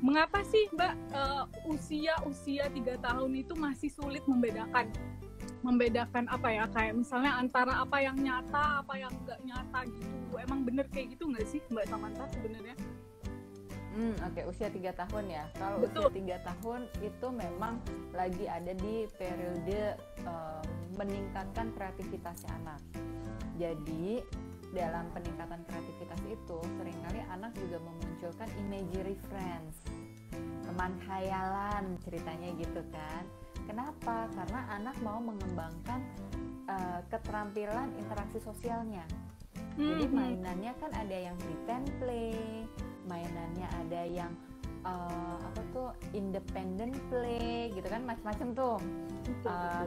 Mengapa sih Mbak usia 3 tahun itu masih sulit membedakan apa ya, kayak misalnya antara apa yang nyata, apa yang nggak nyata gitu. Emang bener kayak gitu nggak sih Mbak Samantha sebenarnya? Oke, usia 3 tahun ya. Kalau Betul. usia 3 tahun itu memang lagi ada di periode meningkatkan kreativitasnya anak. Jadi dalam peningkatan kreativitas itu seringkali anak juga memunculkan imaginary friends, teman khayalan ceritanya gitu kan. Kenapa? Karena anak mau mengembangkan keterampilan interaksi sosialnya. Jadi mainannya kan ada yang pretend play, mainannya ada yang independent play gitu kan, macam-macam tuh.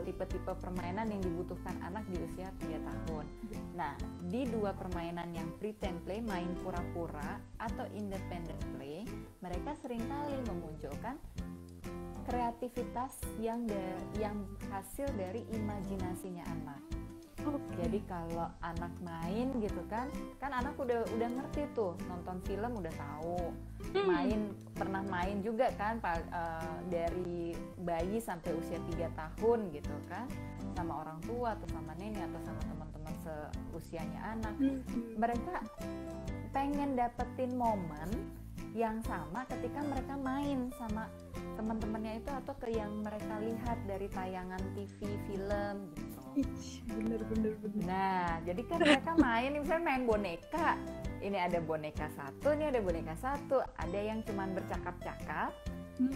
Tipe-tipe permainan yang dibutuhkan anak di usia 3 tahun. Nah, di dua permainan yang pretend play, main pura-pura, atau independent play, mereka seringkali memunculkan kreativitas yang hasil dari imajinasinya anak. Jadi kalau anak main gitu kan anak udah ngerti tuh, nonton film udah tahu, pernah main juga kan dari bayi sampai usia 3 tahun gitu kan, sama orang tua atau sama nenek atau sama teman-teman seusianya anak. Mereka pengen dapetin momen yang sama ketika mereka main sama teman-temannya itu atau ke yang mereka lihat dari tayangan TV, film gitu. Bener. Nah, jadi kan mereka main, misalnya main boneka. Ini ada boneka satu, ini ada boneka satu. Ada yang cuman bercakap-cakap,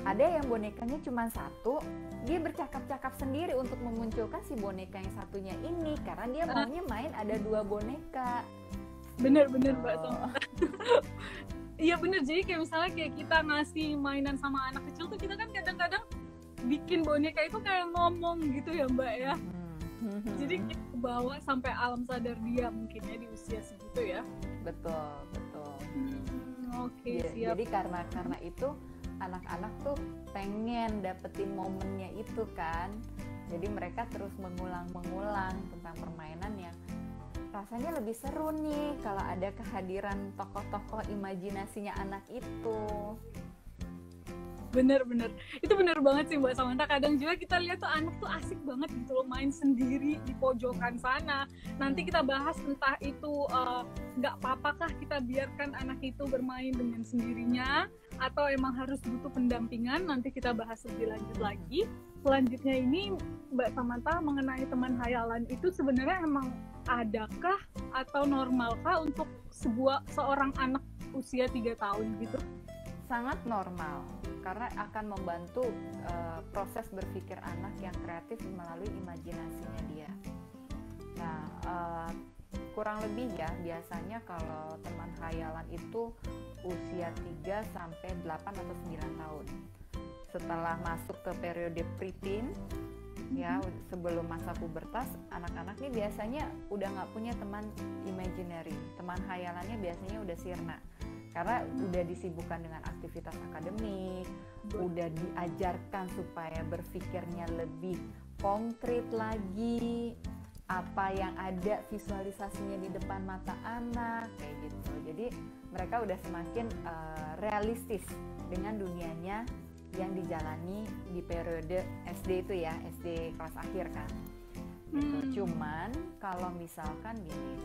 ada yang bonekanya cuma satu. Dia bercakap-cakap sendiri untuk memunculkan si boneka yang satunya ini, karena dia maunya main ada 2 boneka. Bener Mbak Samantha. Iya bener, jadi kayak misalnya kayak kita ngasih mainan sama anak kecil tuh, kita kan kadang-kadang bikin boneka itu kayak ngomong gitu ya Mbak ya. Jadi kita bawa sampai alam sadar dia mungkin ya di usia segitu ya. Betul. Oke, siap. Jadi karena itu anak-anak tuh pengen dapetin momennya itu kan. Jadi mereka terus mengulang tentang permainan yang rasanya lebih seru nih kalau ada kehadiran tokoh-tokoh imajinasinya anak itu. Bener, itu bener banget sih Mbak Samantha. Kadang juga kita lihat tuh anak tuh asik banget gitu loh, main sendiri di pojokan sana. Nanti kita bahas entah itu nggak apa-apakah kita biarkan anak itu bermain dengan sendirinya atau emang harus butuh pendampingan. Nanti kita bahas lebih lanjut lagi. Selanjutnya ini Mbak Samantha, mengenai teman khayalan itu sebenarnya emang adakah atau normalkah untuk seorang anak usia 3 tahun gitu? Sangat normal, karena akan membantu proses berpikir anak yang kreatif melalui imajinasinya dia. Nah, kurang lebih ya, biasanya kalau teman khayalan itu usia 3 sampai 8 atau 9 tahun. Setelah masuk ke periode preteen, ya sebelum masa pubertas, anak-anak ini biasanya udah nggak punya teman imaginary, teman khayalannya biasanya udah sirna. Karena udah disibukkan dengan aktivitas akademik, udah diajarkan supaya berpikirnya lebih konkret lagi, apa yang ada visualisasinya di depan mata anak, kayak gitu. Jadi mereka udah semakin realistis dengan dunianya yang dijalani di periode SD itu ya, SD kelas akhir kan. Gitu. Cuman kalau misalkan gini,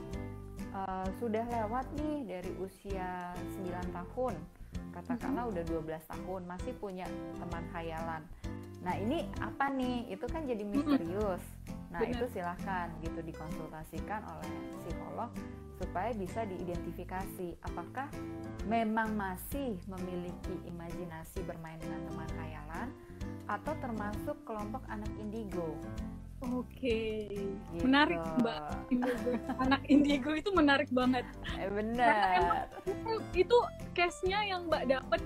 sudah lewat nih dari usia 9 tahun, katakanlah udah 12 tahun, masih punya teman khayalan. Nah ini apa nih? Itu kan jadi misterius. Nah itu silahkan gitu dikonsultasikan oleh psikolog supaya bisa diidentifikasi apakah memang masih memiliki imajinasi bermain dengan teman khayalan atau termasuk kelompok anak indigo. Oke, gitu. Menarik Mbak. Anak indigo itu menarik banget. Benar. Karena emang itu case-nya yang Mbak dapet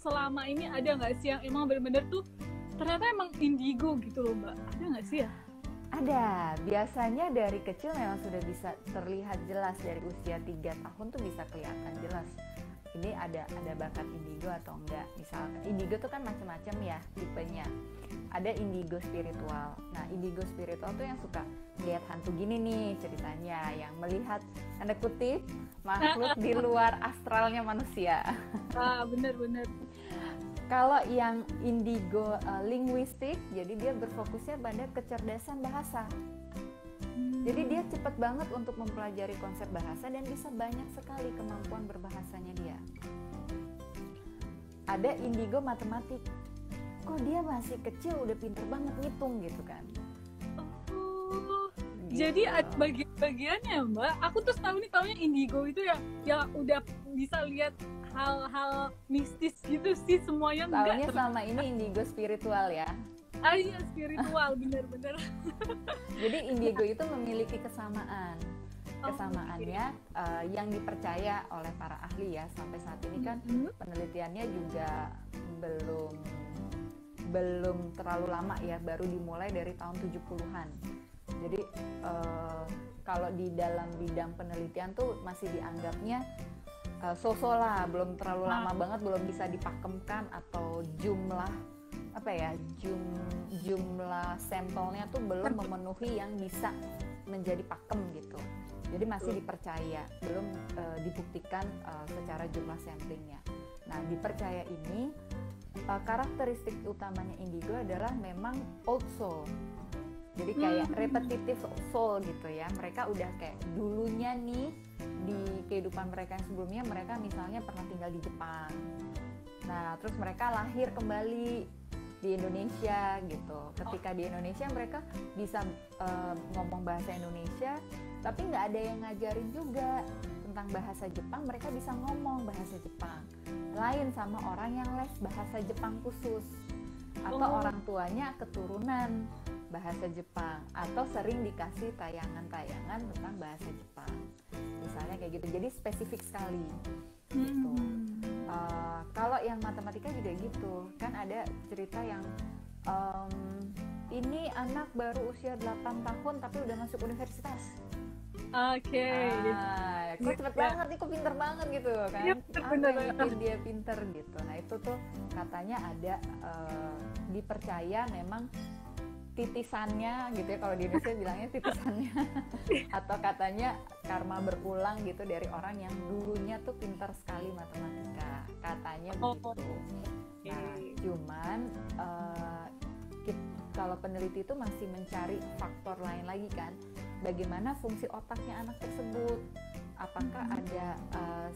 selama ini, ada nggak sih yang emang benar-benar tuh ternyata emang indigo gitu loh Mbak? Ada nggak sih ya? Ada, biasanya dari kecil memang sudah bisa terlihat jelas, dari usia 3 tahun tuh bisa kelihatan jelas ini ada bakat indigo atau enggak. Misalkan indigo tuh kan macam-macam ya tipenya. Ada indigo spiritual. Nah, indigo spiritual tuh yang suka lihat hantu gini nih ceritanya, yang melihat tanda kutip makhluk di luar astralnya manusia. Bener-bener. Kalau yang indigo linguistik, jadi dia berfokusnya pada kecerdasan bahasa. Jadi dia cepat banget untuk mempelajari konsep bahasa dan bisa banyak sekali kemampuan berbahasanya dia. Ada indigo matematik. Kok dia masih kecil udah pinter banget ngitung gitu kan. Oh, Gitu. jadi ada bagian-bagiannya Mbak. Aku tuh taunya indigo itu ya udah bisa lihat hal-hal mistis gitu sih, semuanya Taunya enggak. selama ini indigo spiritual ya. Iya, spiritual bener-bener. Jadi indigo itu memiliki kesamaan. Oh, Kesamaannya yang dipercaya oleh para ahli ya, sampai saat ini kan penelitiannya juga belum terlalu lama ya, baru dimulai dari tahun 70-an. Jadi kalau di dalam bidang penelitian tuh masih dianggapnya so-so lah, belum terlalu lama banget, belum bisa dipakemkan, atau jumlah sampelnya tuh belum memenuhi yang bisa menjadi pakem gitu. Jadi masih dipercaya, belum dibuktikan secara jumlah samplingnya. Nah, dipercaya ini karakteristik utamanya indigo adalah memang old soul. Jadi kayak repetitive soul gitu ya. Mereka udah kayak dulunya nih di kehidupan mereka yang sebelumnya, mereka misalnya pernah tinggal di Jepang. Nah, terus mereka lahir kembali di Indonesia gitu. Ketika di Indonesia mereka bisa ngomong bahasa Indonesia, tapi nggak ada yang ngajarin juga tentang bahasa Jepang. Mereka bisa ngomong bahasa Jepang, lain sama orang yang les bahasa Jepang khusus, atau orang tuanya keturunan bahasa Jepang, atau sering dikasih tayangan-tayangan tentang bahasa Jepang, misalnya kayak gitu. Jadi spesifik sekali gitu. Kalau yang matematika juga gitu kan, ada cerita yang ini anak baru usia 8 tahun tapi udah masuk universitas. Oke. Kok cepet banget nih, kok pinter banget gitu kan. Iya, Apa yang bikin dia pinter gitu. Nah itu tuh katanya ada dipercaya memang titisannya gitu ya, kalau di Indonesia bilangnya titisannya atau katanya karma berulang gitu dari orang yang dulunya tuh pintar sekali matematika, katanya begitu. Nah cuman kalau peneliti itu masih mencari faktor lain lagi kan, bagaimana fungsi otaknya anak tersebut, apakah ada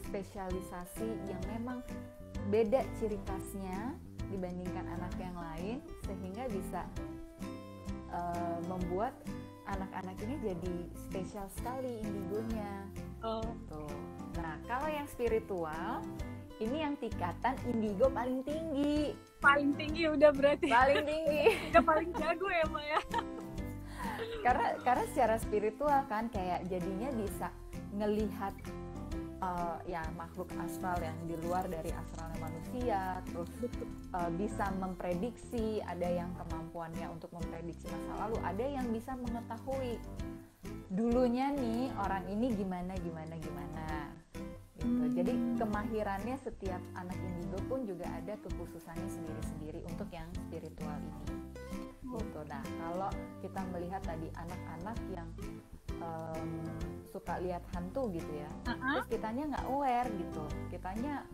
spesialisasi yang memang beda ciri khasnya dibandingkan anak yang lain sehingga bisa membuat anak-anak ini jadi spesial sekali indigonya. Gitu. Nah, kalau yang spiritual ini yang tingkatan indigo paling tinggi. Paling tinggi udah berarti. Paling tinggi. Udah paling jago ya, Mbak ya. Karena secara spiritual kan kayak jadinya bisa ngelihat ya makhluk astral yang di luar dari astralnya manusia, terus bisa memprediksi, ada yang kemampuannya untuk memprediksi masa lalu, ada yang bisa mengetahui dulunya nih orang ini gimana gitu. Jadi kemahirannya setiap anak indigo pun juga ada kekhususannya sendiri-sendiri untuk yang spiritual ini gitu. Nah kalau kita melihat tadi anak-anak yang suka lihat hantu gitu ya, terus kitanya nggak aware gitu, kitanya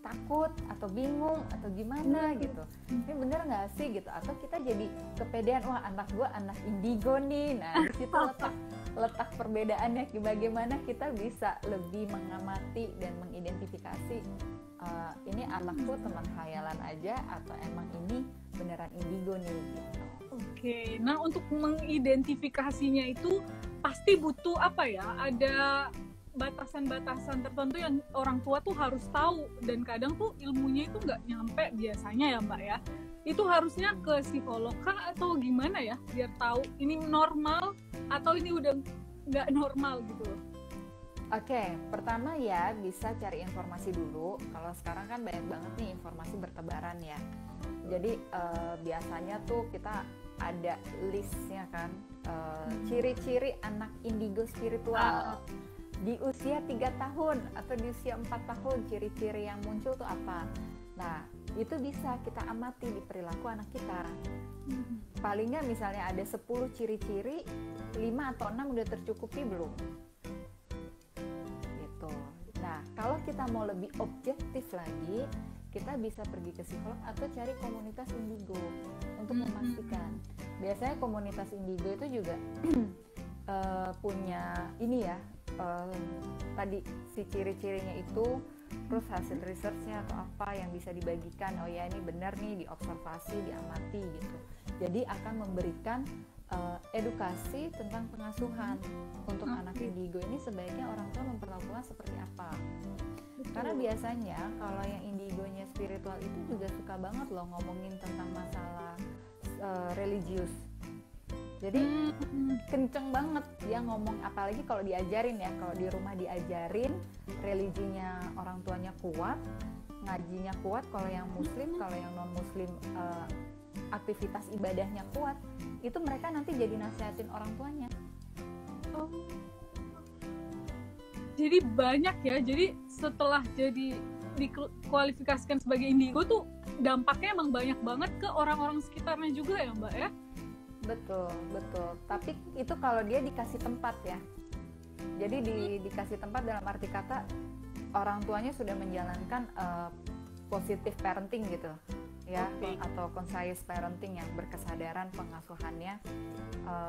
takut atau bingung atau gimana gitu, ini bener nggak sih gitu, atau kita jadi kepedean, wah anak gua anak indigo nih. Nah di situ letak perbedaannya, bagaimana kita bisa lebih mengamati dan mengidentifikasi ini anakku teman khayalan aja atau emang ini beneran indigo nih gitu. Oke, nah untuk mengidentifikasinya itu pasti butuh apa ya? Ada batasan-batasan tertentu yang orang tua tuh harus tahu, dan kadang tuh ilmunya itu nggak nyampe biasanya ya Mbak ya. Itu harusnya ke psikolog kah atau gimana ya biar tahu ini normal atau ini udah nggak normal gitu loh. Oke, pertama ya bisa cari informasi dulu. Kalau sekarang kan banyak banget nih informasi bertebaran ya. Jadi biasanya tuh kita ada listnya kan, ciri-ciri anak indigo spiritual di usia 3 tahun atau di usia 4 tahun, ciri-ciri yang muncul tuh apa. Nah itu bisa kita amati di perilaku anak kita. Paling nggak misalnya ada 10 ciri-ciri, 5 atau 6 udah tercukupi belum? Gitu. Nah kalau kita mau lebih objektif lagi, kita bisa pergi ke psikolog atau cari komunitas indigo untuk memastikan. Biasanya komunitas indigo itu juga punya ini ya, tadi si ciri-cirinya itu, terus hasil researchnya atau apa yang bisa dibagikan, oh ya ini benar nih, diobservasi, diamati gitu. Jadi akan memberikan edukasi tentang pengasuhan untuk anak indigo ini, sebaiknya orang tua memperlakukan seperti apa. Karena biasanya kalau yang indigonya spiritual itu juga suka banget loh ngomongin tentang masalah religius. Jadi kenceng banget dia ngomong, apalagi kalau diajarin ya, kalau di rumah diajarin, religinya orang tuanya kuat, ngajinya kuat, kalau yang muslim, kalau yang non muslim aktivitas ibadahnya kuat, itu mereka nanti jadi nasihatin orang tuanya. Jadi banyak ya, jadi setelah jadi dikualifikasikan sebagai indigo tuh dampaknya emang banyak banget ke orang-orang sekitarnya juga ya Mbak ya? Betul. Tapi itu kalau dia dikasih tempat ya. Jadi dikasih tempat dalam arti kata orang tuanya sudah menjalankan positive parenting gitu ya, atau conscious parenting yang berkesadaran pengasuhannya.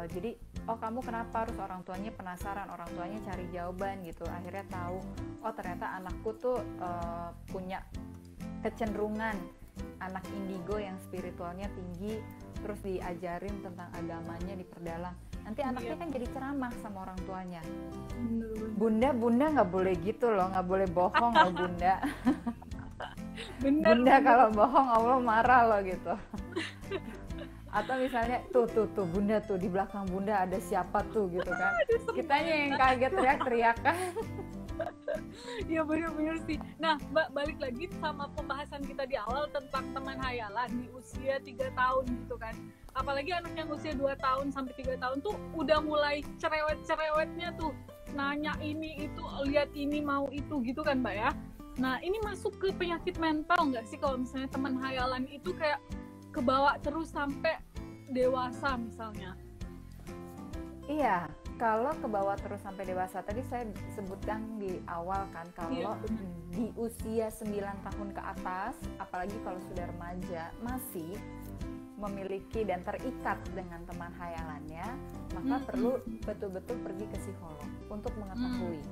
Jadi kamu kenapa, harus orang tuanya penasaran, orang tuanya cari jawaban gitu, akhirnya tahu ternyata anakku tuh punya kecenderungan anak indigo yang spiritualnya tinggi, terus diajarin tentang agamanya, diperdalam. Nanti anaknya kan jadi ceramah sama orang tuanya. Bunda nggak boleh gitu loh, nggak boleh bohong loh Bunda. Bunda kalau bohong Allah marah loh gitu. Atau misalnya tuh Bunda tuh, di belakang Bunda ada siapa tuh gitu kan. Kitanya yang kaget teriak-teriak kan. Ya benar-benar sih. Nah Mbak, balik lagi sama pembahasan kita di awal tentang teman hayalan di usia 3 tahun gitu kan. Apalagi anak yang usia 2 tahun sampai 3 tahun tuh udah mulai cerewet-cerewetnya tuh, nanya ini itu, lihat ini mau itu gitu kan Mbak ya. Nah ini masuk ke penyakit mental nggak sih kalau misalnya teman hayalan itu kayak kebawa terus sampai dewasa misalnya? Iya, kalau kebawa terus sampai dewasa, tadi saya sebutkan di awal kan, kalau di usia 9 tahun ke atas, apalagi kalau sudah remaja, masih memiliki dan terikat dengan teman hayalannya, maka perlu betul-betul pergi ke psikolog untuk mengetahui.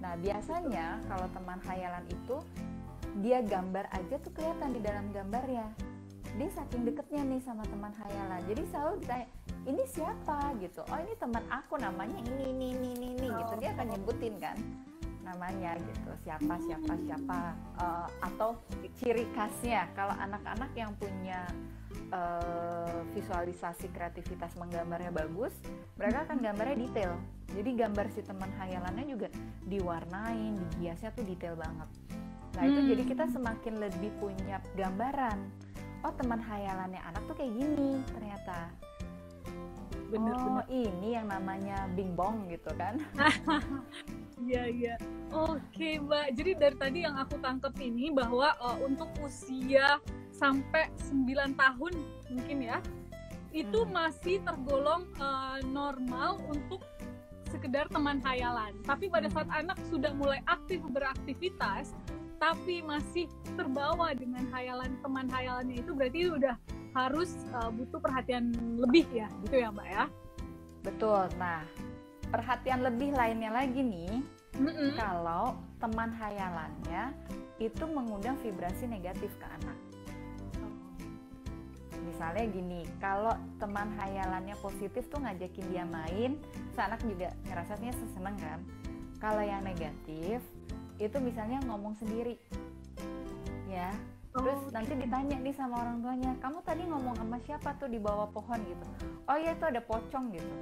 Nah biasanya kalau teman hayalan itu, dia gambar aja tuh kelihatan di dalam gambarnya. Dia saking deketnya nih sama teman hayalan, jadi selalu ditanya, ini siapa gitu, ini teman aku namanya ini gitu, dia akan nyebutin kan namanya gitu, siapa atau ciri khasnya. Kalau anak-anak yang punya visualisasi kreativitas menggambarnya bagus, mereka akan gambarnya detail. Jadi gambar si teman hayalannya juga diwarnain, dihiasnya tuh detail banget. Nah itu jadi kita semakin lebih punya gambaran, teman hayalannya anak tuh kayak gini ternyata. Bener. Ini yang namanya bingbong gitu kan. Iya. Oke Mbak, jadi dari tadi yang aku tangkap ini bahwa untuk usia sampai 9 tahun mungkin ya, itu masih tergolong normal untuk sekedar teman hayalan. Tapi pada saat anak sudah mulai aktif beraktivitas, tapi masih terbawa dengan hayalan, teman hayalannya itu, berarti udah harus butuh perhatian lebih ya, gitu ya Mbak ya? Betul. Nah, perhatian lebih lainnya lagi nih, kalau teman hayalannya itu mengundang vibrasi negatif ke anak. Misalnya gini, kalau teman hayalannya positif tuh ngajakin dia main, anak juga ngerasanya seneng kan. Kalau yang negatif, itu misalnya ngomong sendiri, ya. Terus nanti ditanya nih sama orang tuanya, kamu tadi ngomong sama siapa tuh di bawah pohon gitu? Oh ya itu ada pocong gitu.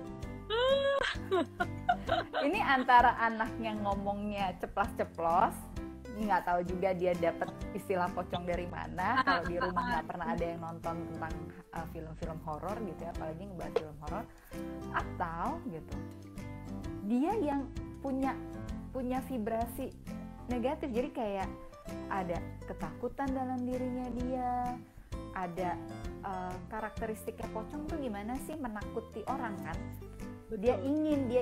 Ini antara anak yang ngomongnya ceplas-ceplos, nggak tahu juga dia dapat istilah pocong dari mana. Kalau di rumah nggak pernah ada yang nonton tentang film-film horor gitu ya, apalagi ngebahas film horor. Atau gitu, dia yang punya vibrasi negatif, jadi kayak ada ketakutan dalam dirinya dia, ada karakteristiknya pocong tuh gimana sih, menakuti orang kan. Dia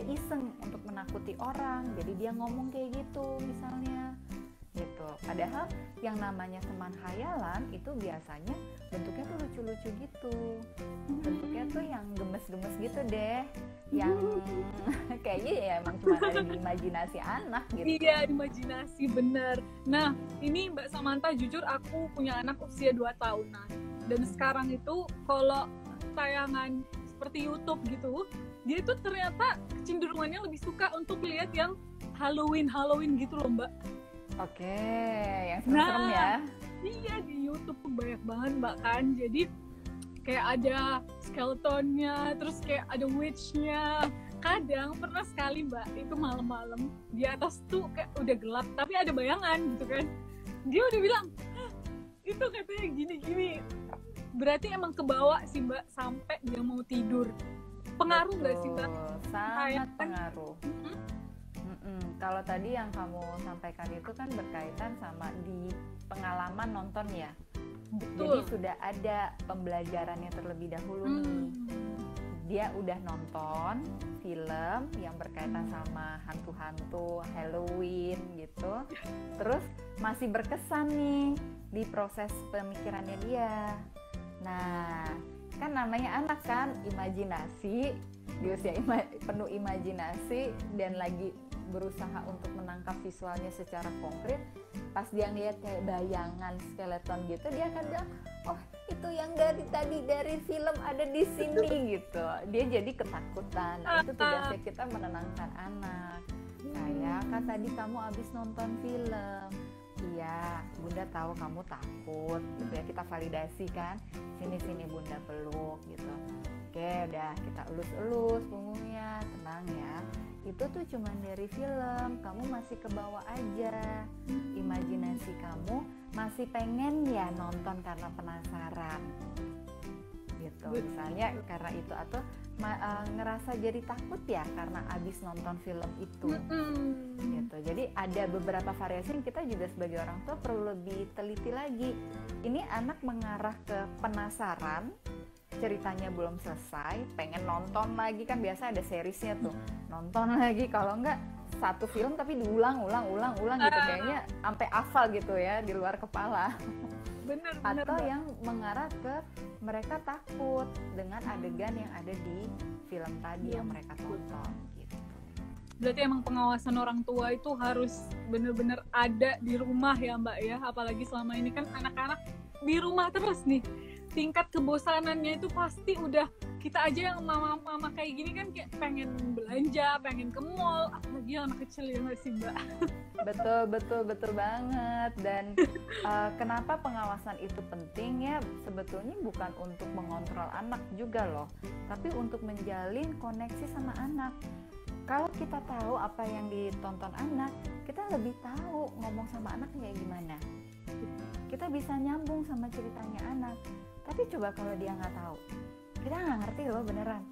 iseng untuk menakuti orang, jadi dia ngomong kayak gitu misalnya. gitu. Padahal yang namanya teman khayalan itu biasanya bentuknya tuh lucu-lucu gitu, bentuknya tuh yang gemes-gemes gitu deh, yang kayaknya ya emang cuma ada di imajinasi anak gitu. Iya, imajinasi, bener. Nah, ini Mbak Samantha, jujur aku punya anak usia 2 tahunan. Dan sekarang itu kalau tayangan seperti YouTube gitu, dia itu ternyata kecenderungannya lebih suka untuk lihat yang Halloween gitu loh, Mbak. Oke, yang serem-serem ya. Iya, di YouTube tuh banyak banget, Mbak, kan. Jadi kayak ada skeletonnya, terus kayak ada witch-nya. Kadang pernah sekali, Mbak, itu malam-malam di atas tuh kayak udah gelap tapi ada bayangan gitu kan. Dia udah bilang, itu katanya gini-gini. Berarti emang kebawa sih, Mbak, sampai dia mau tidur. Pengaruh nggak sih, Mbak? Sangat pengaruh. Kalau tadi yang kamu sampaikan itu kan berkaitan sama di pengalaman nonton ya. Betul. Jadi sudah ada pembelajarannya terlebih dahulu nih. Dia udah nonton film yang berkaitan sama hantu-hantu Halloween gitu. Terus masih berkesan nih di proses pemikirannya dia. Nah, kan namanya anak kan, imajinasi, di usia penuh imajinasi dan lagi berusaha untuk menangkap visualnya secara konkret. Pas dia ngeliat kayak bayangan skeleton gitu, dia akan bilang, oh itu yang dari tadi dari film ada di sini gitu. Dia jadi ketakutan. Itu tugasnya kita menenangkan anak. Kayak kan tadi kamu habis nonton film, iya bunda tahu kamu takut gitu ya, kita validasi kan, sini bunda peluk gitu. Oke, udah kita elus-elus punggungnya, tenang ya. Itu tuh cuman dari film, kamu masih ke bawah aja. Imajinasi kamu masih pengen ya nonton karena penasaran. Gitu. Misalnya karena itu, atau ngerasa jadi takut ya karena abis nonton film itu. Gitu. Jadi ada beberapa variasi yang kita juga sebagai orang tua perlu lebih teliti lagi. Ini anak mengarah ke penasaran, ceritanya belum selesai, pengen nonton lagi, kan biasa ada seriesnya tuh, nonton lagi, kalau enggak satu film tapi diulang gitu, kayaknya sampai hafal gitu ya di luar kepala. Bener, atau yang mengarah ke mereka takut dengan adegan yang ada di film tadi yang mereka tonton gitu. Berarti emang pengawasan orang tua itu harus bener-bener ada di rumah ya, Mbak ya, apalagi selama ini kan anak-anak di rumah terus nih. Tingkat kebosanannya itu pasti udah, kita aja yang mama-mama kayak gini kan kayak pengen belanja, pengen ke mall, apalagi anak kecil ya nggak sih, Mbak? Betul banget. Dan kenapa pengawasan itu penting ya, sebetulnya bukan untuk mengontrol anak juga loh, tapi untuk menjalin koneksi sama anak. Kalau kita tahu apa yang ditonton anak, kita lebih tahu ngomong sama anak kayak gimana. Kita bisa nyambung sama ceritanya anak. Tapi coba kalau dia nggak tahu, kita nggak ngerti loh beneran.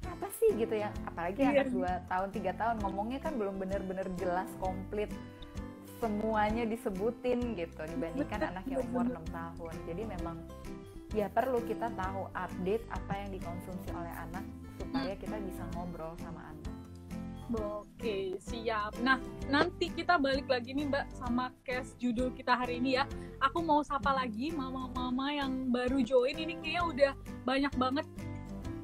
Apa sih gitu ya? Apalagi anak 2 tahun, 3 tahun ngomongnya kan belum bener-bener jelas, komplit, semuanya disebutin gitu dibandingkan anak yang umur 6 tahun. Jadi memang ya perlu kita tahu update apa yang dikonsumsi oleh anak supaya kita bisa ngobrol sama anak. Oke, siap. Nah, nanti kita balik lagi nih, Mbak, sama case judul kita hari ini ya. Aku mau sapa lagi mama-mama yang baru join. Ini kayaknya udah banyak banget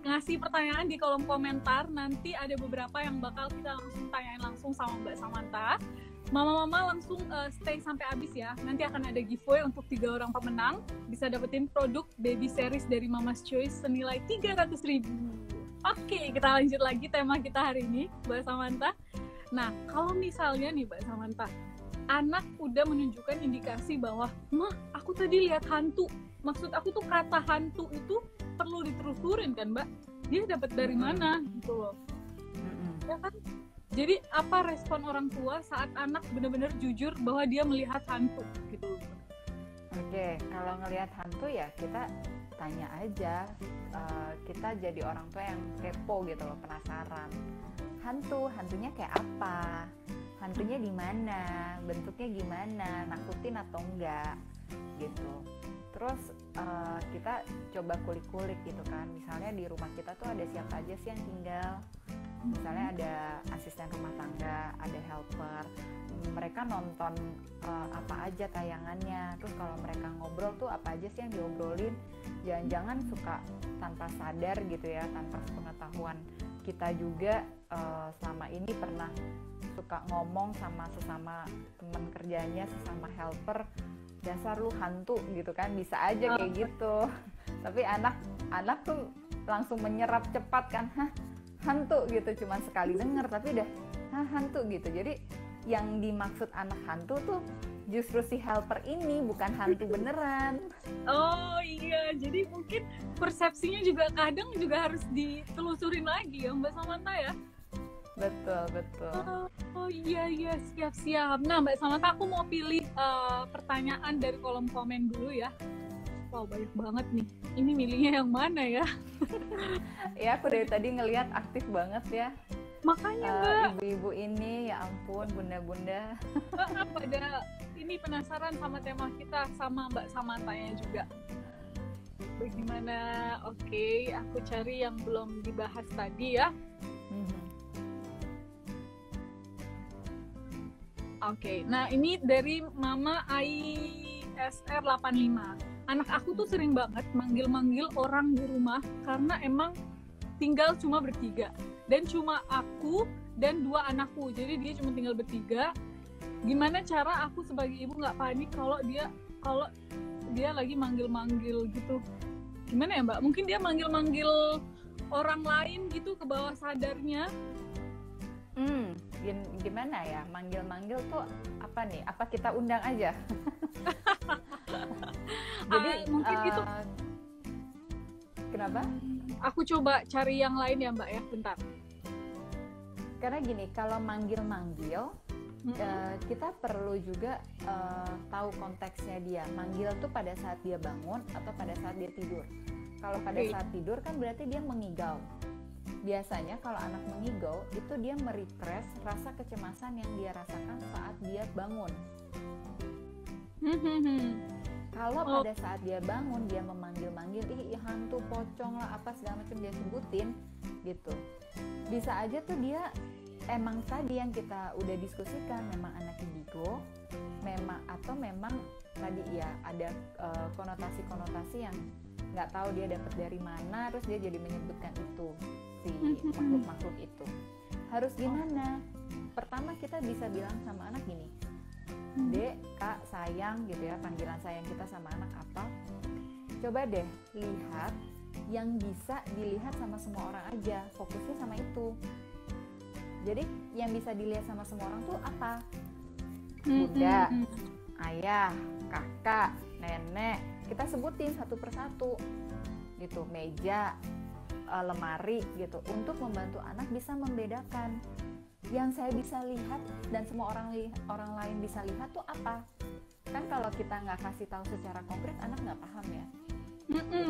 ngasih pertanyaan di kolom komentar. Nanti ada beberapa yang bakal kita langsung tanyain langsung sama Mbak Samantha. Mama-mama langsung stay sampai habis ya. Nanti akan ada giveaway untuk 3 orang pemenang. Bisa dapetin produk baby series dari Mama's Choice senilai 300.000. Oke, kita lanjut lagi tema kita hari ini, Mbak Samantha. Nah, kalau misalnya nih Mbak Samantha, anak udah menunjukkan indikasi bahwa, "Mah, aku tadi lihat hantu." Maksud aku tuh kata hantu itu perlu ditelusurin kan, Mbak? Dia dapat dari mana gitu loh. Ya kan? Jadi apa respon orang tua saat anak benar-benar jujur bahwa dia melihat hantu gitu? Oke, kalau ngelihat hantu ya kita tanya aja, kita jadi orang tua yang kepo gitu loh, penasaran. Hantunya kayak apa? Hantunya di mana? Bentuknya gimana? Nakutin atau enggak? Gitu. Terus kita coba kulik-kulik gitu kan. Misalnya di rumah kita tuh ada siapa aja sih yang tinggal? Misalnya ada asisten rumah tangga, ada helper, mereka nonton apa aja tayangannya, terus kalau mereka ngobrol tuh apa aja sih yang diobrolin, jangan-jangan suka tanpa sadar gitu ya, tanpa pengetahuan kita juga selama ini pernah suka ngomong sama sesama teman kerjanya, sesama helper, dasar lu hantu gitu kan, bisa aja kayak gitu. Tapi anak tuh langsung menyerap cepat kan, hah hantu gitu, cuman sekali denger tapi udah hah hantu gitu. Jadi yang dimaksud anak hantu tuh justru si helper ini, bukan hantu beneran. Oh iya, jadi mungkin persepsinya juga kadang juga harus ditelusurin lagi ya Mbak Samantha ya. Betul. Oh iya siap. Nah Mbak Samantha, aku mau pilih pertanyaan dari kolom komen dulu ya. Wow, banyak banget nih. Ini milihnya yang mana ya? Ya aku dari tadi ngelihat aktif banget ya. Makanya Mbak, ibu-ibu ini, ya ampun, bunda-bunda. pada ini penasaran sama tema kita, sama Mbak Samanthanya juga. Bagaimana? Oke, aku cari yang belum dibahas tadi ya. Oke, nah ini dari Mama ISR 85. Anak aku tuh sering banget manggil-manggil orang di rumah karena emang tinggal cuma bertiga. Dan cuma aku dan 2 anakku, jadi dia cuma tinggal bertiga. Gimana cara aku sebagai ibu nggak panik kalau dia lagi manggil-manggil gitu? Gimana ya Mbak? Mungkin dia manggil-manggil orang lain gitu ke bawah sadarnya. Gimana ya, manggil-manggil tuh apa nih? Apa kita undang aja? Jadi mungkin itu. Kenapa? Aku coba cari yang lain ya Mbak ya, bentar. Karena gini, kalau manggil-manggil, kita perlu juga tahu konteksnya dia. Manggil tuh pada saat dia bangun atau pada saat dia tidur. Kalau pada saat tidur kan berarti dia mengigau. Biasanya kalau anak mengigau, itu dia merepress rasa kecemasan yang dia rasakan saat dia bangun. Kalau pada saat dia bangun, dia memanggil-manggil, ih hantu, pocong lah, apa segala macam dia sebutin gitu. Bisa aja tuh dia emang tadi yang kita udah diskusikan, memang anak indigo, memang tadi ya ada konotasi-konotasi yang nggak tahu dia dapat dari mana, terus dia jadi menyebutkan itu, si makhluk-makhluk itu. Harus gimana? Pertama kita bisa bilang sama anak gini, Dek, Kak, sayang gitu ya, panggilan sayang kita sama anak apa? Coba deh lihat yang bisa dilihat sama semua orang aja, fokusnya sama itu. Jadi yang bisa dilihat sama semua orang tuh apa? Bunda, ayah, kakak, nenek, kita sebutin satu persatu gitu, meja, lemari gitu, untuk membantu anak bisa membedakan. Yang saya bisa lihat dan semua orang lain bisa lihat tuh apa? Kan kalau kita nggak kasih tahu secara konkret, anak nggak paham ya.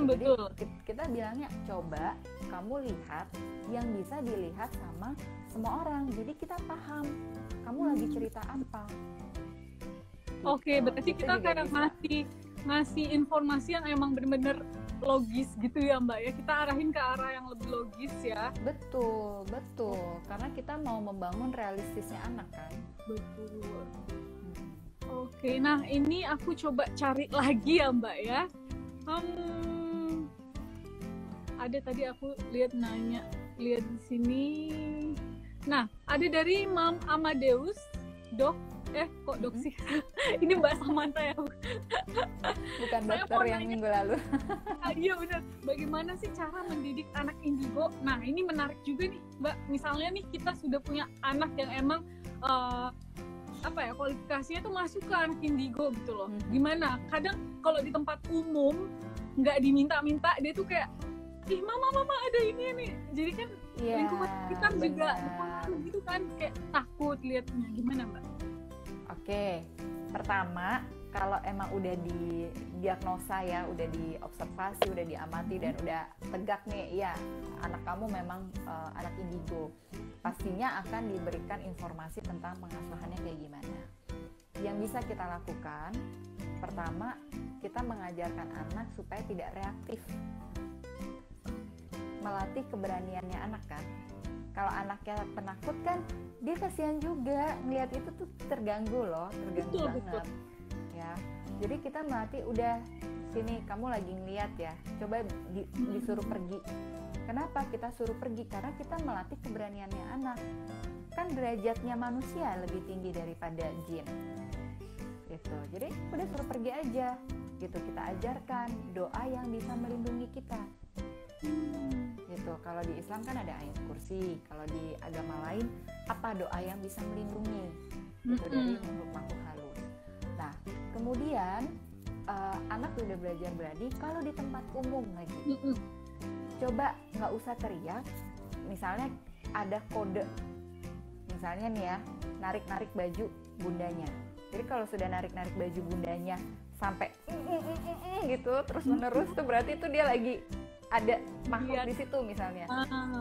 Betul. Jadi kita bilangnya, coba kamu lihat yang bisa dilihat sama semua orang. Jadi kita paham kamu lagi cerita apa. Oke, berarti kita kadang ngasih informasi yang emang bener-bener logis gitu ya Mbak ya, kita arahin ke arah yang lebih logis ya. Betul, karena kita mau membangun realistisnya anak kan. Betul. Oke, nah ini aku coba cari lagi ya Mbak ya. Ada tadi aku lihat di sini. Nah, ada dari Mam Amadeus, Dok sih? Ini Mbak Samantha ya. Bukan dokter yang minggu lalu. Iya benar. Bagaimana sih cara mendidik anak indigo? Nah ini menarik juga nih Mbak. Misalnya nih kita sudah punya anak yang emang kualifikasinya tuh masuk ke anak indigo gitu loh. Gimana? Kadang kalau di tempat umum nggak diminta-minta, dia tuh kayak, ih mama ada ini nih. Jadi kan lingkungan kita juga gitu kan, kayak takut lihatnya. Gimana Mbak? Oke, pertama kalau emang udah didiagnosa ya, udah diobservasi, udah diamati dan udah tegak nih, ya anak kamu memang anak indigo, pastinya akan diberikan informasi tentang pengasuhannya kayak gimana. Yang bisa kita lakukan, pertama kita mengajarkan anak supaya tidak reaktif, melatih keberaniannya anak kan. Kalau anaknya penakut kan dia kasihan juga ngelihat itu tuh, terganggu Betul. banget ya. Jadi kita melatih, udah sini kamu lagi ngelihat ya, coba disuruh pergi. Kenapa kita suruh pergi? Karena kita melatih keberaniannya anak. Kan derajatnya manusia lebih tinggi daripada jin gitu. Jadi udah suruh pergi aja gitu. Kita ajarkan doa yang bisa melindungi kita gitu. Kalau di Islam kan ada ayat kursi, kalau di agama lain apa doa yang bisa melindungi gitu dari makhluk halus. Nah kemudian anak udah belajar berani kalau di tempat umum lagi. Coba nggak usah teriak, misalnya ada kode, misalnya nih ya, narik-narik baju bundanya. Jadi kalau sudah narik-narik baju bundanya sampai gitu terus menerus tuh berarti itu dia lagi ada makhluk di situ misalnya.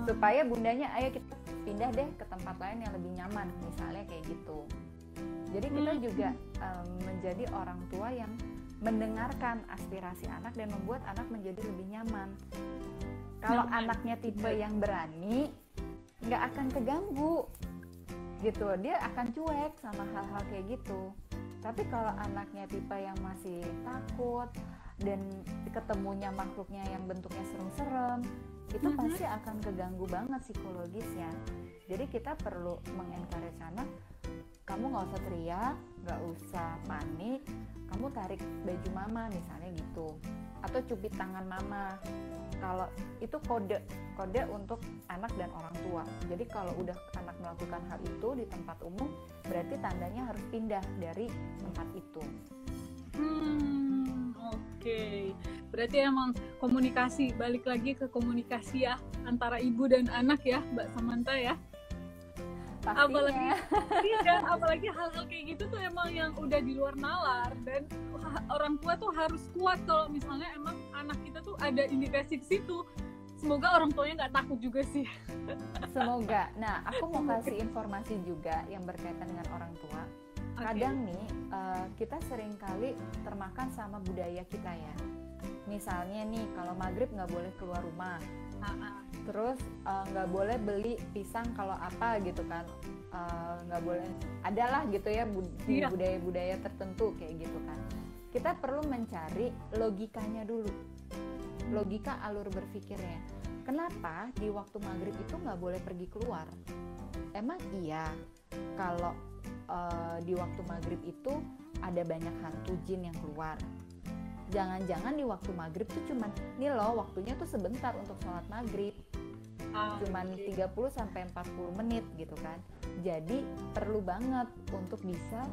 Supaya bundanya, ayo kita pindah deh ke tempat lain yang lebih nyaman, misalnya kayak gitu. Jadi kita juga menjadi orang tua yang mendengarkan aspirasi anak dan membuat anak menjadi lebih nyaman. Kalau anaknya tipe yang berani, nggak akan keganggu gitu, dia akan cuek sama hal-hal kayak gitu. Tapi kalau anaknya tipe yang masih takut dan ketemunya makhluknya yang bentuknya serem-serem, itu pasti akan keganggu banget psikologisnya. Jadi kita perlu mengencourage anak, kamu nggak usah teriak, nggak usah panik, kamu tarik baju mama misalnya gitu, atau cubit tangan mama. Kalau itu kode untuk anak dan orang tua. Jadi kalau udah anak melakukan hal itu di tempat umum, berarti tandanya harus pindah dari tempat itu. Oke. Berarti emang komunikasi, balik lagi ke komunikasi ya antara ibu dan anak ya, Mbak Samantha ya. Pastinya. Apalagi hal-hal kayak gitu tuh emang yang udah di luar nalar, dan orang tua tuh harus kuat kalau misalnya emang anak kita tuh ada indikasi ke situ. Semoga orang tuanya nggak takut juga sih. Semoga. Nah, aku mau kasih informasi juga yang berkaitan dengan orang tua. Kadang nih kita seringkali termakan sama budaya kita ya. Misalnya nih kalau maghrib nggak boleh keluar rumah. Terus nggak boleh beli pisang kalau apa gitu kan, nggak boleh, adalah gitu ya budaya-budaya tertentu kayak gitu kan. Kita perlu mencari logikanya dulu, logika alur berpikirnya. Kenapa di waktu maghrib itu nggak boleh pergi keluar? Emang iya kalau di waktu maghrib itu ada banyak hantu jin yang keluar? Jangan-jangan di waktu maghrib tuh cuman, nih loh waktunya tuh sebentar untuk sholat maghrib, cuman 30-40 menit gitu kan. Jadi perlu banget untuk bisa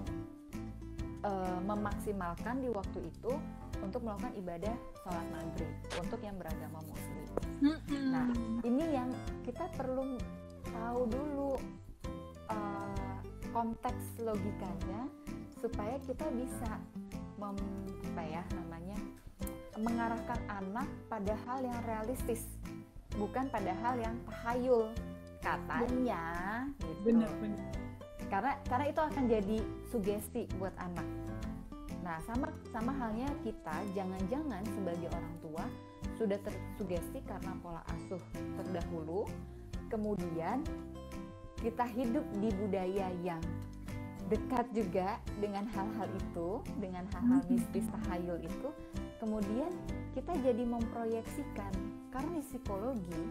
memaksimalkan di waktu itu untuk melakukan ibadah sholat maghrib untuk yang beragama muslim. Nah ini yang kita perlu tahu dulu konteks logikanya supaya kita bisa mengarahkan anak pada hal yang realistis, bukan pada hal yang tahayul katanya gitu. Bener. Karena itu akan jadi sugesti buat anak. Nah sama halnya kita, jangan-jangan sebagai orang tua sudah tersugesti karena pola asuh terdahulu, kemudian kita hidup di budaya yang dekat juga dengan hal-hal itu, dengan hal-hal mistis tahayul itu, kemudian kita jadi memproyeksikan. Karena di psikologi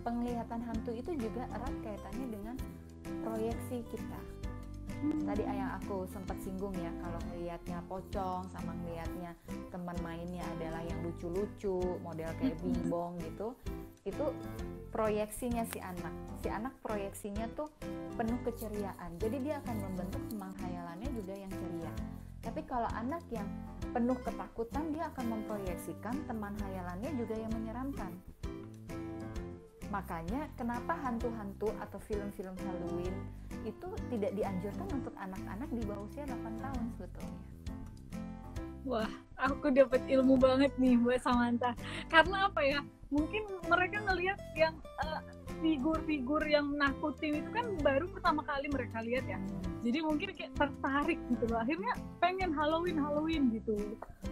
penglihatan hantu itu juga erat kaitannya dengan proyeksi kita. Tadi yang aku sempat singgung ya, kalau ngelihatnya pocong sama ngelihatnya teman mainnya adalah yang lucu-lucu, model kayak bimbong gitu, itu proyeksinya si anak proyeksinya tuh penuh keceriaan, jadi dia akan membentuk khayalannya juga yang ceria. Tapi kalau anak yang penuh ketakutan, dia akan memproyeksikan teman khayalannya juga yang menyeramkan. Makanya kenapa hantu-hantu atau film-film Halloween itu tidak dianjurkan untuk anak-anak di bawah usia 8 tahun sebetulnya. Wah, aku dapat ilmu banget nih Mbak Samantha. Karena apa ya? Mungkin mereka ngelihat yang figur-figur yang nakutin itu kan baru pertama kali mereka lihat ya. Jadi mungkin kayak tertarik gitu loh. Akhirnya pengen Halloween gitu.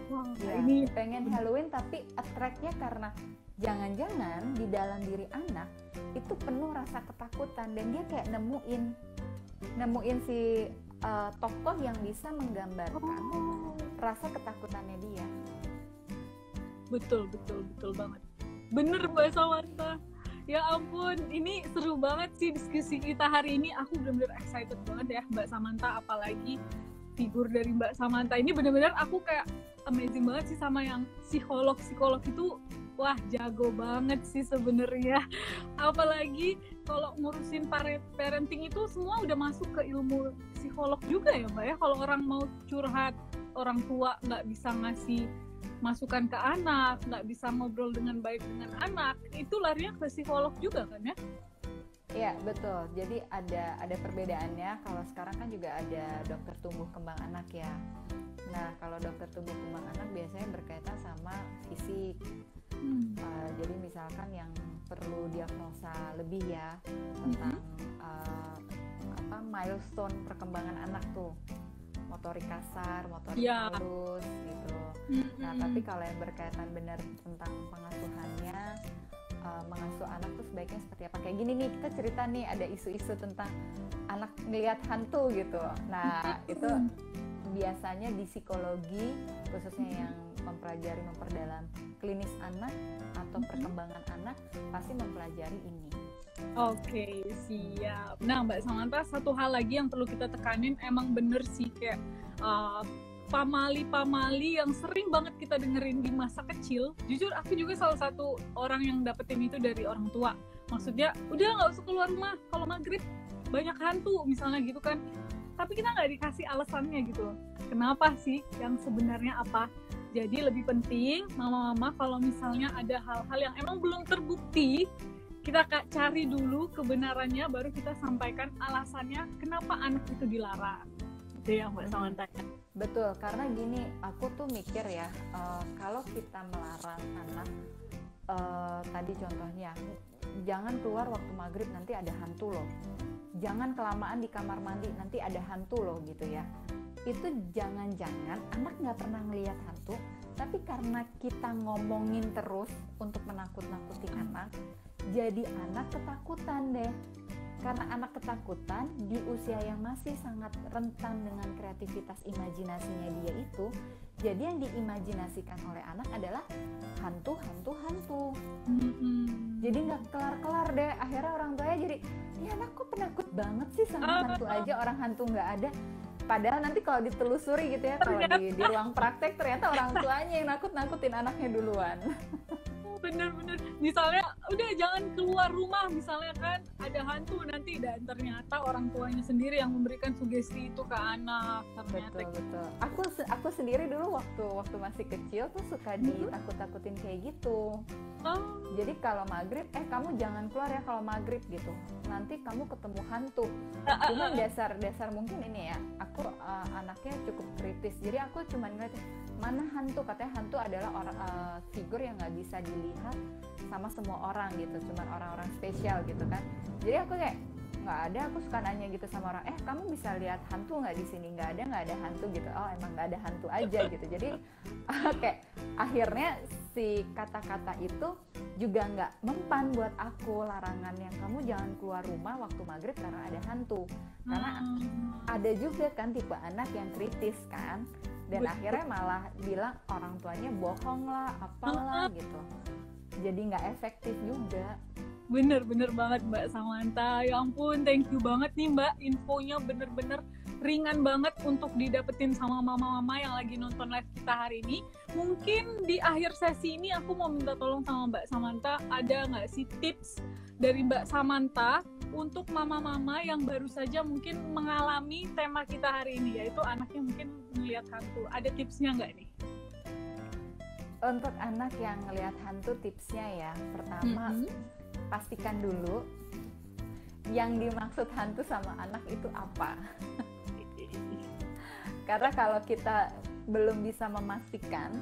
Wah, ya, ini pengen Halloween tapi attract-nya karena jangan-jangan di dalam diri anak itu penuh rasa ketakutan dan dia kayak nemuin si tokoh yang bisa menggambarkan rasa ketakutannya dia. Betul banget. Bener Mbak Samantha. Ya ampun, ini seru banget sih diskusi kita hari ini. Aku bener-bener excited banget ya Mbak Samantha, apalagi figur dari Mbak Samantha ini bener-bener aku kayak amazing banget sih sama yang psikolog itu. Wah, jago banget sih sebenarnya. Apalagi kalau ngurusin parenting itu semua udah masuk ke ilmu psikolog juga ya Mbak ya. Kalau orang mau curhat, orang tua nggak bisa ngasih masukan ke anak, nggak bisa ngobrol dengan baik dengan anak, itu larinya ke psikolog juga kan ya? Iya betul. Jadi ada perbedaannya. Kalau sekarang kan juga ada dokter tumbuh kembang anak ya. Nah kalau dokter tumbuh kembang anak biasanya berkaitan sama fisik. Jadi misalkan yang perlu diagnosa lebih ya tentang milestone perkembangan anak tuh, motorik kasar, motorik halus gitu. Nah tapi kalau yang berkaitan benar tentang pengasuhannya, mengasuh anak tuh sebaiknya seperti apa? Kayak gini nih, kita cerita nih ada isu-isu tentang anak ngelihat hantu gitu. Nah itu biasanya di psikologi khususnya yang memperdalam klinis anak atau perkembangan anak pasti mempelajari ini. Oke, siap. Nah Mbak Samantha, satu hal lagi yang perlu kita tekanin, emang bener sih kayak pamali yang sering banget kita dengerin di masa kecil. Jujur aku juga salah satu orang yang dapetin itu dari orang tua. Maksudnya udah nggak usah keluar rumah kalau maghrib banyak hantu misalnya gitu kan. Tapi kita nggak dikasih alasannya gitu loh. Kenapa sih, yang sebenarnya apa? Jadi lebih penting mama-mama kalau misalnya ada hal-hal yang emang belum terbukti, kita cari dulu kebenarannya, baru kita sampaikan alasannya kenapa anak itu dilarang. Itu yang Mbak Samantha. Betul, karena gini, aku tuh mikir ya, kalau kita melarang anak, tadi contohnya, jangan keluar waktu maghrib nanti ada hantu loh. Jangan kelamaan di kamar mandi nanti ada hantu loh gitu ya. Itu jangan-jangan anak nggak pernah ngelihat hantu, tapi karena kita ngomongin terus untuk menakut-nakuti anak, jadi anak ketakutan deh. Karena anak ketakutan di usia yang masih sangat rentan dengan kreativitas imajinasinya dia itu, jadi yang diimajinasikan oleh anak adalah hantu. Jadi nggak kelar-kelar deh. Akhirnya orang tuanya jadi, ya anak kok penakut banget sih sama hantu aja, orang hantu nggak ada. Padahal nanti kalau ditelusuri gitu ya, kalau di ruang praktek ternyata orang tuanya yang nakut-nakutin anaknya duluan. Bener-bener, misalnya udah jangan keluar rumah misalnya kan ada hantu nanti, dan ternyata orang tuanya sendiri yang memberikan sugesti itu ke anak. Ternyata betul. Aku sendiri dulu waktu masih kecil tuh suka ditakut-takutin kayak gitu. Jadi kalau maghrib, kamu jangan keluar ya kalau maghrib gitu, nanti kamu ketemu hantu. Cuma dasar mungkin ini ya, aku anaknya cukup kritis, jadi aku cuma ngeliatin mana hantu, katanya hantu adalah orang figur yang nggak bisa dilihat sama semua orang gitu, cuma orang-orang spesial gitu kan. Jadi aku kayak nggak ada, aku suka nanya gitu sama orang, kamu bisa lihat hantu nggak di sini? Nggak ada hantu gitu. Oh emang nggak ada hantu aja gitu. Jadi kayak akhirnya si kata-kata itu juga nggak mempan buat aku, larangan yang kamu jangan keluar rumah waktu maghrib karena ada hantu. Karena ada juga kan tipe anak yang kritis kan, dan akhirnya malah bilang orang tuanya bohong lah, apalah gitu. Jadi nggak efektif juga. Bener banget Mbak Samantha. Ya ampun, thank you banget nih Mbak, infonya bener-bener ringan banget untuk didapetin sama mama-mama yang lagi nonton live kita hari ini. Mungkin di akhir sesi ini aku mau minta tolong sama Mbak Samantha, ada nggak sih tips dari Mbak Samantha untuk mama-mama yang baru saja mungkin mengalami tema kita hari ini, yaitu anaknya mungkin melihat hantu. Ada tipsnya nggak nih? Untuk anak yang ngelihat hantu, tipsnya ya, pertama pastikan dulu yang dimaksud hantu sama anak itu apa. Karena kalau kita belum bisa memastikan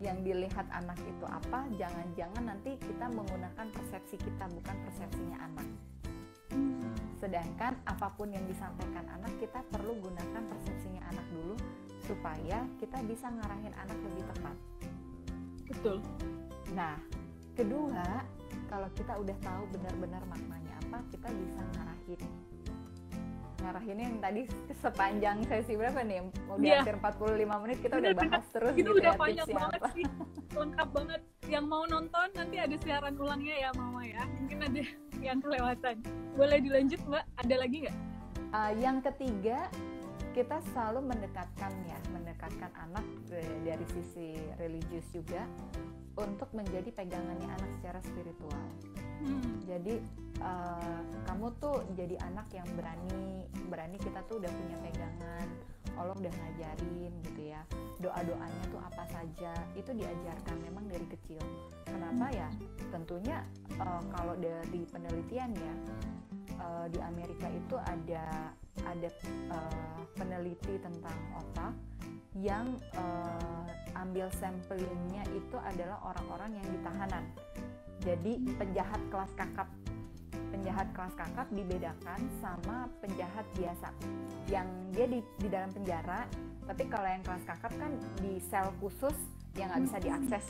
yang dilihat anak itu apa, jangan-jangan nanti kita menggunakan persepsi kita, bukan persepsinya anak. Sedangkan apapun yang disampaikan anak, kita perlu gunakan persepsinya anak dulu supaya kita bisa ngarahin anak lebih tepat. Betul. Nah, Kedua, kalau kita udah tahu benar-benar maknanya apa, kita bisa ngarahinnya yang tadi sepanjang sesi berapa nih? Udah hampir 45 menit kita udah bahas terus itu gitu udah ya, panjang tipsnya banget apa. sih, lengkap banget. Yang mau nonton nanti ada siaran ulangnya ya Mama ya, mungkin ada yang kelewatan. Boleh dilanjut Mbak, ada lagi nggak? Yang ketiga, kita selalu mendekatkan anak dari sisi religius juga untuk menjadi pegangannya anak secara spiritual. Jadi kamu tuh jadi anak yang berani, kita tuh udah punya pegangan, Allah udah ngajarin gitu ya, doa-doanya tuh apa saja itu diajarkan memang dari kecil. Kenapa ya? Tentunya kalau dari penelitian ya, di Amerika itu ada peneliti tentang otak yang ambil sampelingnya itu adalah orang-orang yang ditahanan. Jadi penjahat kelas kakap dibedakan sama penjahat biasa yang dia di dalam penjara, tapi kalau yang kelas kakap kan di sel khusus yang nggak bisa diakses,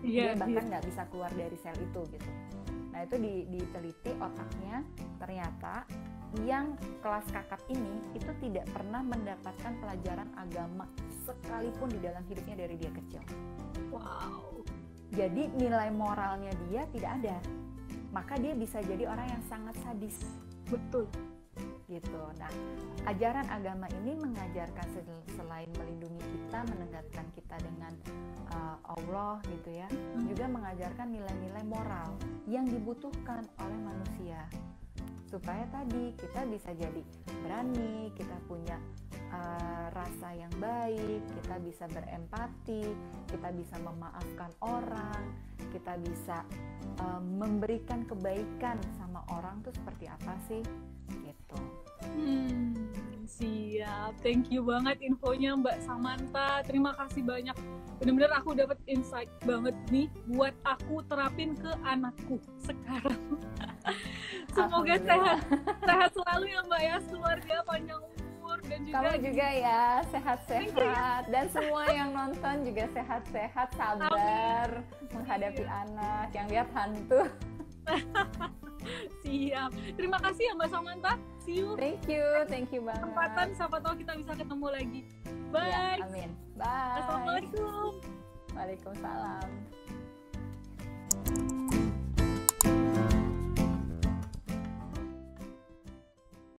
dia bahkan nggak bisa keluar dari sel itu gitu. Nah itu diteliti otaknya, ternyata yang kelas kakap ini itu tidak pernah mendapatkan pelajaran agama sekalipun di dalam hidupnya dari dia kecil. Wow. Jadi nilai moralnya dia tidak ada, maka dia bisa jadi orang yang sangat sadis. Betul. Gitu. Nah, ajaran agama ini mengajarkan selain melindungi kita, mendekatkan kita dengan Allah gitu ya, juga mengajarkan nilai-nilai moral yang dibutuhkan oleh manusia supaya tadi kita bisa jadi berani, kita punya rasa yang baik, kita bisa berempati, kita bisa memaafkan orang, kita bisa memberikan kebaikan sama orang tuh seperti apa sih gitu. Siap, thank you banget infonya Mbak Samantha, terima kasih banyak. Bener-bener aku dapat insight banget nih buat aku terapin ke anakku sekarang. Semoga sehat selalu ya Mbak ya, keluarga panjang umur dan juga kamu juga ya sehat-sehat dan semua yang nonton juga sehat-sehat, sabar menghadapi anak yang lihat hantu. Siap, terima kasih ya Mbak Samantha. See you. Thank you banget. Kesempatan siapa tahu kita bisa ketemu lagi. Bye. Ya, amin. Bye. Assalamualaikum. Waalaikumsalam.